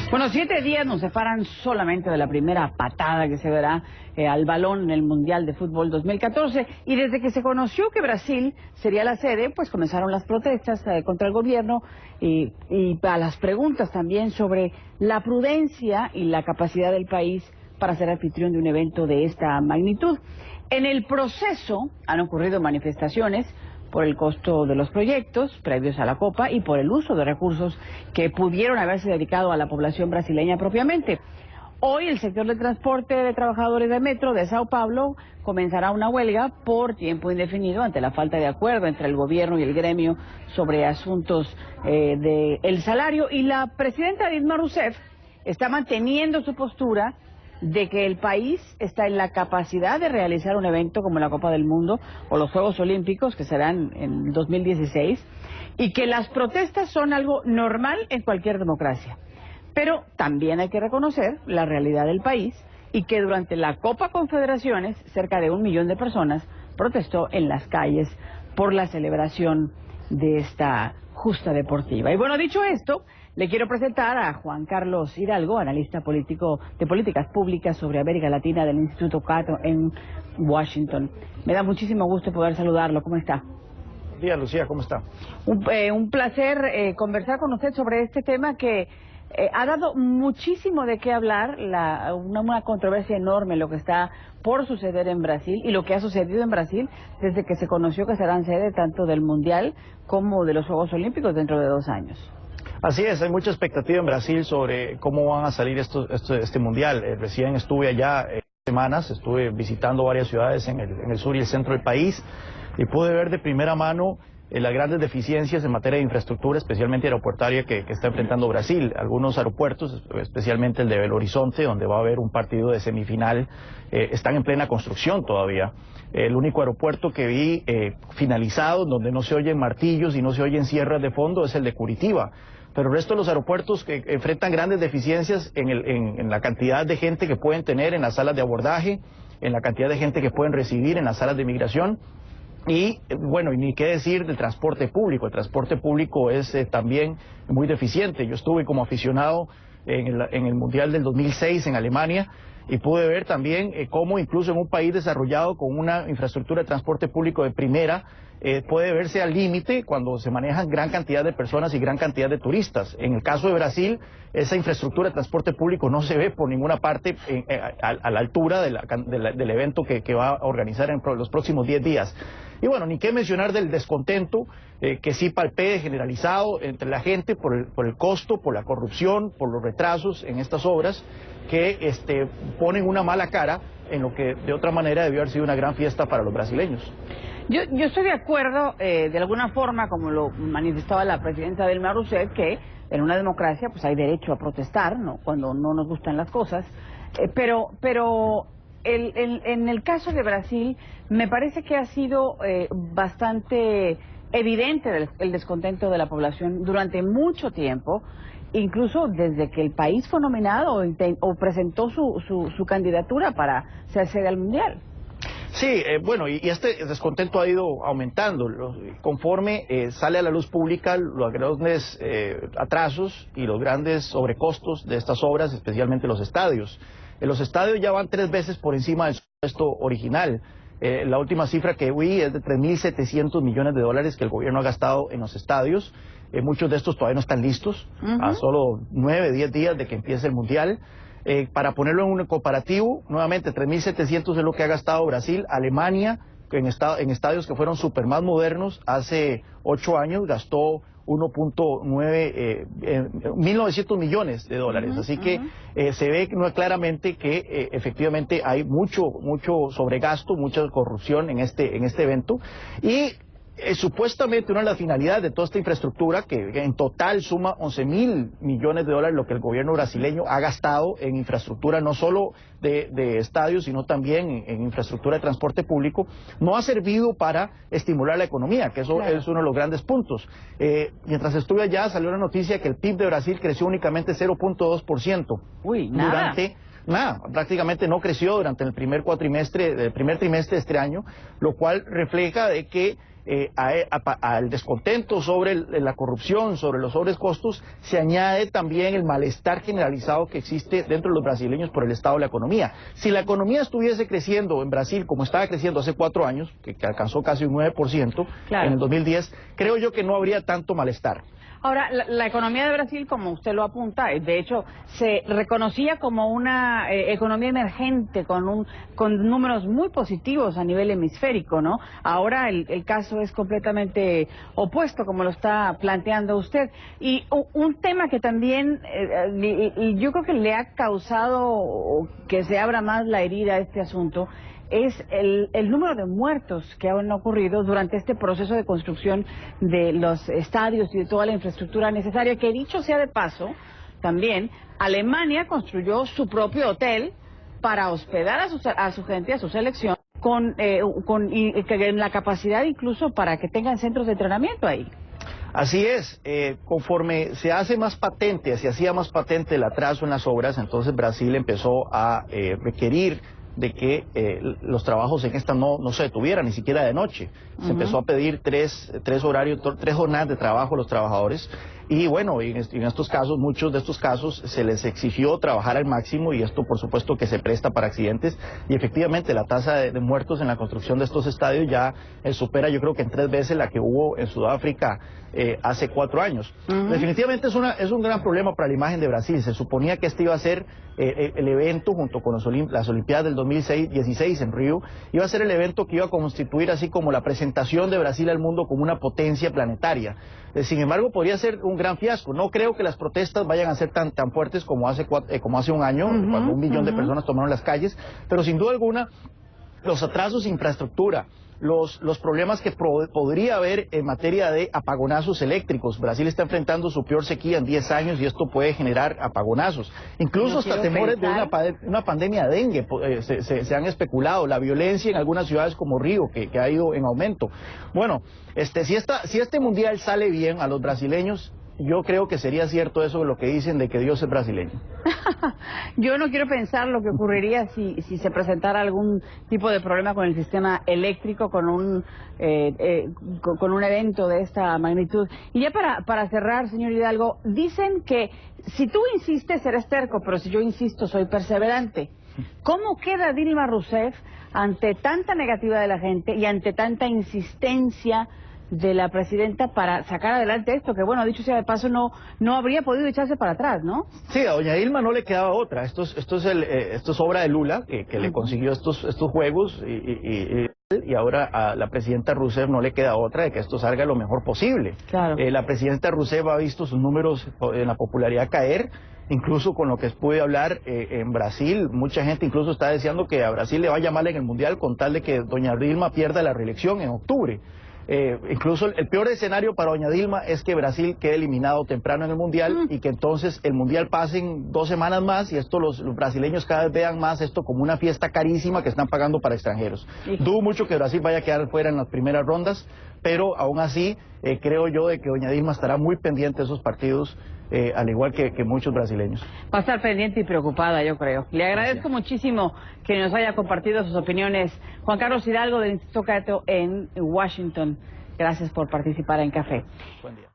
Bueno, 7 días nos separan solamente de la primera patada que se verá al balón en el Mundial de Fútbol 2014. Y desde que se conoció que Brasil sería la sede, pues comenzaron las protestas contra el gobierno y a las preguntas también sobre la prudencia y la capacidad del país para ser anfitrión de un evento de esta magnitud. En el proceso han ocurrido manifestaciones por el costo de los proyectos previos a la Copa y por el uso de recursos que pudieron haberse dedicado a la población brasileña propiamente. Hoy el sector de transporte de trabajadores de metro de Sao Paulo comenzará una huelga por tiempo indefinido ante la falta de acuerdo entre el gobierno y el gremio sobre asuntos del salario, y la presidenta Dilma Rousseff está manteniendo su postura de que el país está en la capacidad de realizar un evento como la Copa del Mundo o los Juegos Olímpicos, que serán en 2016, y que las protestas son algo normal en cualquier democracia. Pero también hay que reconocer la realidad del país y que durante la Copa Confederaciones cerca de 1 millón de personas protestó en las calles por la celebración de esta justa deportiva. Y bueno, dicho esto, le quiero presentar a Juan Carlos Hidalgo, analista político de políticas públicas sobre América Latina del Instituto Cato en Washington. Me da muchísimo gusto poder saludarlo. ¿Cómo está? Buenos días, Lucía, ¿cómo está? Un placer conversar con usted sobre este tema que ha dado muchísimo de qué hablar, una controversia enorme lo que está por suceder en Brasil y lo que ha sucedido en Brasil desde que se conoció que serán sede tanto del Mundial como de los Juegos Olímpicos dentro de 2 años. Así es, hay mucha expectativa en Brasil sobre cómo van a salir este Mundial. Recién estuve allá semanas, estuve visitando varias ciudades en el sur y el centro del país y pude ver de primera mano las grandes deficiencias en materia de infraestructura, especialmente aeroportuaria, que está enfrentando Brasil. Algunos aeropuertos, especialmente el de Belo Horizonte, donde va a haber un partido de semifinal, están en plena construcción todavía. El único aeropuerto que vi finalizado, donde no se oyen martillos y no se oyen sierras de fondo, es el de Curitiba. Pero el resto de los aeropuertos que enfrentan grandes deficiencias en la cantidad de gente que pueden tener en las salas de abordaje, en la cantidad de gente que pueden recibir en las salas de migración. Y bueno, y ni qué decir del transporte público. El transporte público es también muy deficiente. Yo estuve como aficionado en el Mundial del 2006 en Alemania y pude ver también cómo incluso en un país desarrollado con una infraestructura de transporte público de primera puede verse al límite cuando se manejan gran cantidad de personas y gran cantidad de turistas. En el caso de Brasil, esa infraestructura de transporte público no se ve por ninguna parte a la altura del evento que va a organizar en los próximos 10 días. Y bueno, ni qué mencionar del descontento que sí palpé generalizado entre la gente por el costo, por la corrupción, por los retrasos en estas obras que ponen una mala cara en lo que de otra manera debió haber sido una gran fiesta para los brasileños. Yo estoy de acuerdo, de alguna forma, como lo manifestaba la presidenta Dilma Rousseff, que en una democracia pues hay derecho a protestar, ¿no?, cuando no nos gustan las cosas, pero en el caso de Brasil me parece que ha sido bastante evidente el descontento de la población durante mucho tiempo, incluso desde que el país fue nominado o presentó su candidatura para ser sede al Mundial. Sí, bueno, y este descontento ha ido aumentando conforme sale a la luz pública los grandes atrasos y los grandes sobrecostos de estas obras, especialmente los estadios. Los estadios ya van 3 veces por encima del presupuesto original. La última cifra que vi es de 3.700 millones de dólares que el gobierno ha gastado en los estadios. Muchos de estos todavía no están listos, a solo 9, 10 días de que empiece el Mundial. Para ponerlo en un comparativo, nuevamente 3.700 es lo que ha gastado Brasil. Alemania, en estadios que fueron súper más modernos, hace 8 años gastó 1.900 millones de dólares. Así que se ve claramente que efectivamente hay mucho sobregasto, mucha corrupción en este evento. Y supuestamente una de las finalidades de toda esta infraestructura, que en total suma 11.000 millones de dólares, lo que el gobierno brasileño ha gastado en infraestructura no solo de estadios, sino también en infraestructura de transporte público, no ha servido para estimular la economía, que eso claro, es uno de los grandes puntos. Mientras estuve allá salió la noticia que el PIB de Brasil creció únicamente 0.2%. Uy, nada. Prácticamente no creció durante el primer trimestre de este año, lo cual refleja de que al descontento sobre la corrupción, sobre los sobrecostos, se añade también el malestar generalizado que existe dentro de los brasileños por el estado de la economía. Si la economía estuviese creciendo en Brasil como estaba creciendo hace 4 años, que alcanzó casi un 9% en el 2010, creo yo que no habría tanto malestar. Ahora, la economía de Brasil, como usted lo apunta, de hecho, se reconocía como una economía emergente con números muy positivos a nivel hemisférico, ¿no? Ahora el caso es completamente opuesto, como lo está planteando usted. Y un tema que también yo creo que le ha causado que se abra más la herida a este asunto es el número de muertos que han ocurrido durante este proceso de construcción de los estadios y de toda la infraestructura necesaria, que dicho sea de paso, también Alemania construyó su propio hotel para hospedar a su gente, a su selección, con la capacidad incluso para que tengan centros de entrenamiento ahí. Así es, conforme se hace más patente, se hacía más patente el atraso en las obras, entonces Brasil empezó a requerir de que los trabajos en esta no se detuvieran, ni siquiera de noche. Se empezó a pedir tres jornadas de trabajo a los trabajadores, y bueno, en estos casos, muchos de estos casos, se les exigió trabajar al máximo, y esto por supuesto que se presta para accidentes, y efectivamente la tasa de muertos en la construcción de estos estadios ya supera, yo creo que en 3 veces la que hubo en Sudáfrica hace 4 años. Definitivamente es un gran problema para la imagen de Brasil. Se suponía que este iba a ser el evento, junto con las Olimpiadas del 2016 en Río, iba a ser el evento que iba a constituir así como la presentación de Brasil al mundo como una potencia planetaria. Sin embargo, podría ser un gran fiasco. No creo que las protestas vayan a ser tan fuertes como hace un año, cuando 1 millón de personas tomaron las calles, pero sin duda alguna, los atrasos de infraestructura, los problemas que podría haber en materia de apagonazos eléctricos. Brasil está enfrentando su peor sequía en 10 años y esto puede generar apagonazos. Incluso hasta temores de una pandemia de dengue se han especulado. La violencia en algunas ciudades como Río, que ha ido en aumento. Bueno, si este mundial sale bien a los brasileños, yo creo que sería cierto eso de lo que dicen de que Dios es brasileño. Yo no quiero pensar lo que ocurriría si se presentara algún tipo de problema con el sistema eléctrico, con un evento de esta magnitud. Y ya para cerrar, señor Hidalgo, dicen que si tú insistes eres terco, pero si yo insisto soy perseverante. ¿Cómo queda Dilma Rousseff ante tanta negativa de la gente y ante tanta insistencia de la presidenta para sacar adelante esto, que bueno, dicho sea de paso, no habría podido echarse para atrás, ¿no? Sí, a doña Dilma no le quedaba otra. Esto es obra de Lula, que le consiguió estos juegos, y ahora a la presidenta Rousseff no le queda otra de que esto salga lo mejor posible. Claro. La presidenta Rousseff ha visto sus números en la popularidad caer, incluso con lo que pude hablar en Brasil. Mucha gente incluso está deseando que a Brasil le vaya mal en el Mundial con tal de que doña Dilma pierda la reelección en octubre. Incluso el peor escenario para doña Dilma es que Brasil quede eliminado temprano en el Mundial y que entonces el Mundial pase en 2 semanas más, y esto los brasileños cada vez vean más esto como una fiesta carísima que están pagando para extranjeros. Dudo mucho que Brasil vaya a quedar fuera en las primeras rondas, pero aún así creo yo de que doña Dilma estará muy pendiente de esos partidos, al igual que muchos brasileños. Va a estar pendiente y preocupada, yo creo. Le agradezco muchísimo que nos haya compartido sus opiniones. Juan Carlos Hidalgo del Instituto Cato en Washington. Gracias por participar en Café. Buen día.